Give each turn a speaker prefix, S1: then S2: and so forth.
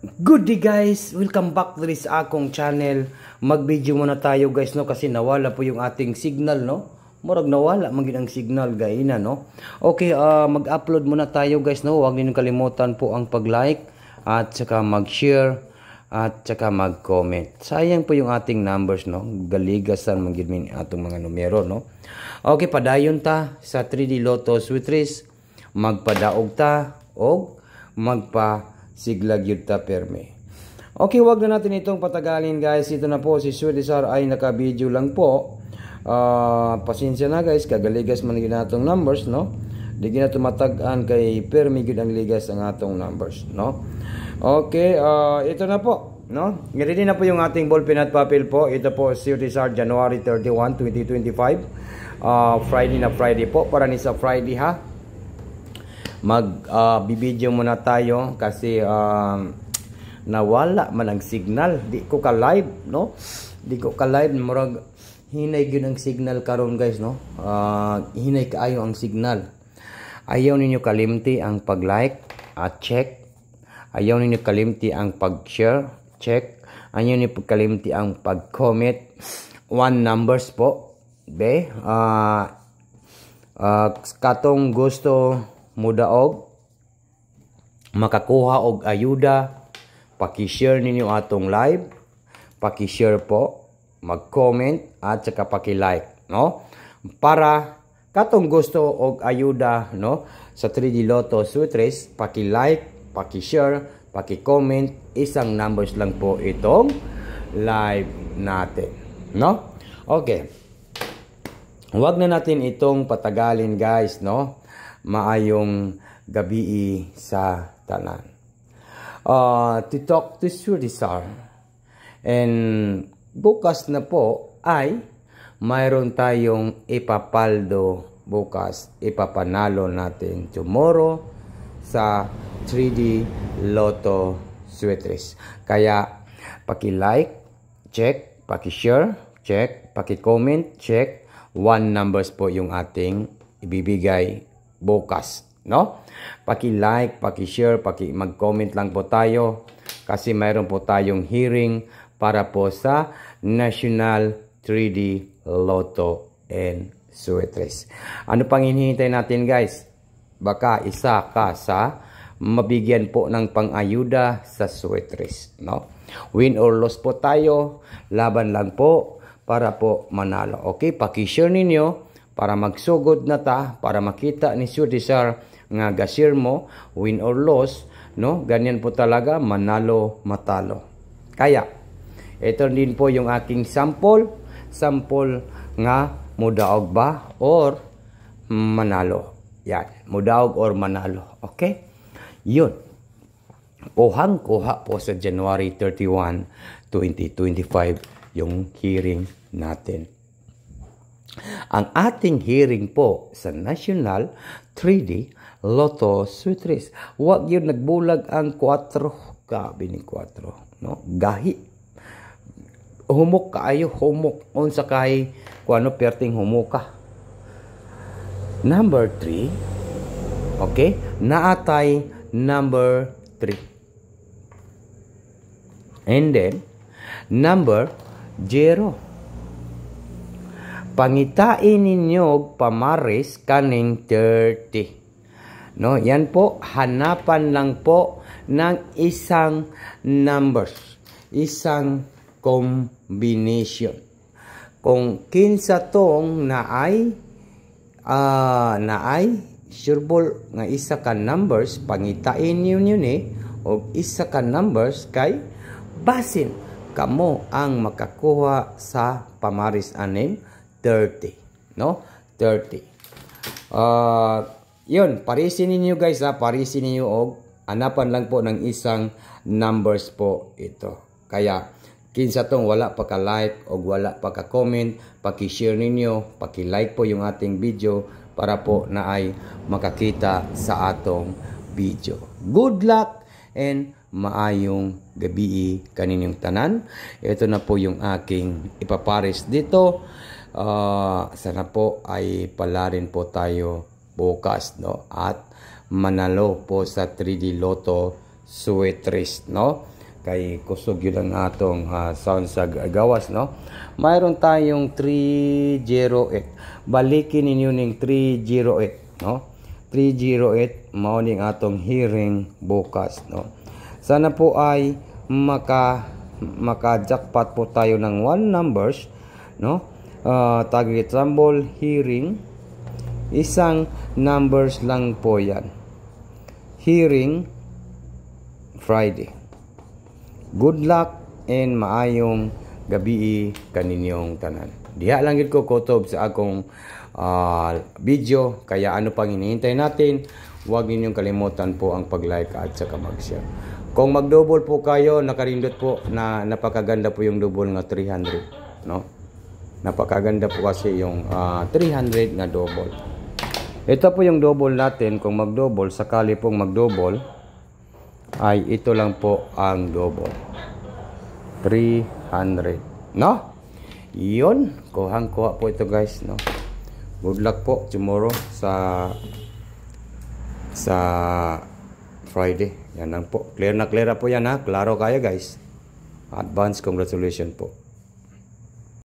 S1: Good day guys, welcome back to this akong channel. Mag-video muna tayo guys no kasi nawala po yung ating signal no. Murag nawala man ang signal gaina no. Okay, mag-upload muna tayo guys no. Huwag niyo kalimutan po ang pag-like at saka mag-share at saka mag-comment. Sayang po yung ating numbers no. Galigasan man gid min atong mga numero no. Okay, padayon ta sa 3D Lotto Sweet Race. Magpadaog ta og magpa-siglag yun ta perme. Okay, wag na natin itong patagalin guys. Ito na po si Sweetisar ay naka-video lang po. Pasensya na guys, kagaligas man gid natong numbers no. Di gina tumatagan kay perme gid ang ligas ang atong numbers no. Okay, ito na po no. Ready na po yung ating ballpen at papel po. Ito po Sweetisar January 31, 2025. Friday na Friday po para ni sa Friday ha. Bibidyo muna tayo kasi nawala man ang signal. Di ko ka live no. Di ko ka live murag hinay gyud ang signal karon guys no. Hinay kaayo ang signal. Ayaw ninyo kalimti ang pag-like at check. Ayaw ninyo kalimti ang pag-share, check. Ayaw ninyo kalimti ang pag-comment. One numbers po. Be, katong gusto mudaog makakuha og ayuda, paki-share ninyo atong live, paki-share po, mag-comment at saka paki-like no, para katong gusto og ayuda no sa 3D Lotto Sweet Race, paki-like, paki-share, paki-comment. Isang numbers lang po itong live natin no. Okay, wag na natin itong patagalin guys no. Maayong gabi sa tanan. To talk to Sweetisar. And bukas na po ay mayroon tayong ipapaldo bukas. Ipapanalo natin tomorrow sa 3D Lotto Sweet Race. Kaya paki-like, check, paki-share, check, paki-comment, check. One numbers po yung ating ibibigay bukas no. Paki-like, paki-share, mag-comment lang po tayo kasi mayroon po tayong hearing para po sa National 3D Lotto and Sweet Race. Ano pang hinihintay natin guys? Baka isa ka sa mabigyan po ng pang-ayuda sa Sweet Race no. Win or loss po tayo, laban lang po para po manalo. Okay, paki-share ninyo para magsugod na ta, para makita ni Sweetisar nga gasir mo, win or loss, no? Ganyan po talaga, manalo, matalo. Kaya, ito din po yung aking sample nga mudaog ba or manalo. Yan, mudaog or manalo. Okay? Yun. Kuhang-kuha po sa January 31, 2025 yung hearing natin. Ang ating hearing po sa National 3D Lotto Sweet Race. Huwag yun nagbulag ang 4. Gabi ni 4. No? Gahi. Humok kaayo. Humok. Unsa kay kuano perting humuka. Number 3. Okay? Naatay number 3. And then, number 0. Pangitain ninyo pamaris kaning 30. No, yan po, hanapan lang po ng isang numbers, isang combination. Kung kinsa tong naay sureball nga isa ka numbers, pangitain niyo ni og isa ka numbers kay basin kamo ang makakuha sa pamaris aning 30 no, 30. Yun, parisin ninyo guys ha, parisin ninyo og hanapan lang po ng isang numbers po ito. Kaya kinsa tong wala pa ka like og wala pa ka comment, paki-share ninyo, paki-like po yung ating video para po na ay makakita sa atong video. Good luck and maayong gabi kaninyong tanan. Ito na po yung aking ipaparis dito. Sana po ay palarin po tayo bukas no, at manalo po sa 3D Lotto Sweet Race no. kay kusog yun ang atong sound sa gawas, no? Mayroon tayong 308. Balikin ninyo ning 308, no? 308 mao ning atong hearing bukas, no? Sana po ay maka-jackpot po tayo ng 1 numbers, no? Target rumble hearing, isang numbers lang po yan. Hearing Friday. Good luck and maayong gabi kaninyong tanan. Diha lang gid ko kutob sa akong video, kaya ano pang hinihintay natin? Huwag ninyong kalimutan po ang pag-like at saka mag-share. Kung mag-double po kayo, nakarindot po na napakaganda po yung double nga 300, no? Napakaganda po kasi yung 300 na double. Ito po yung double natin. Kung mag-double, sakali pong mag-double, ay ito lang po ang double. 300, no? Yun, kuhang-kuha po ito guys, no? Good luck po tomorrow sa Friday. Yan lang po. Clear na po yan, ha? Klaro kaya guys. Advance congratulations po.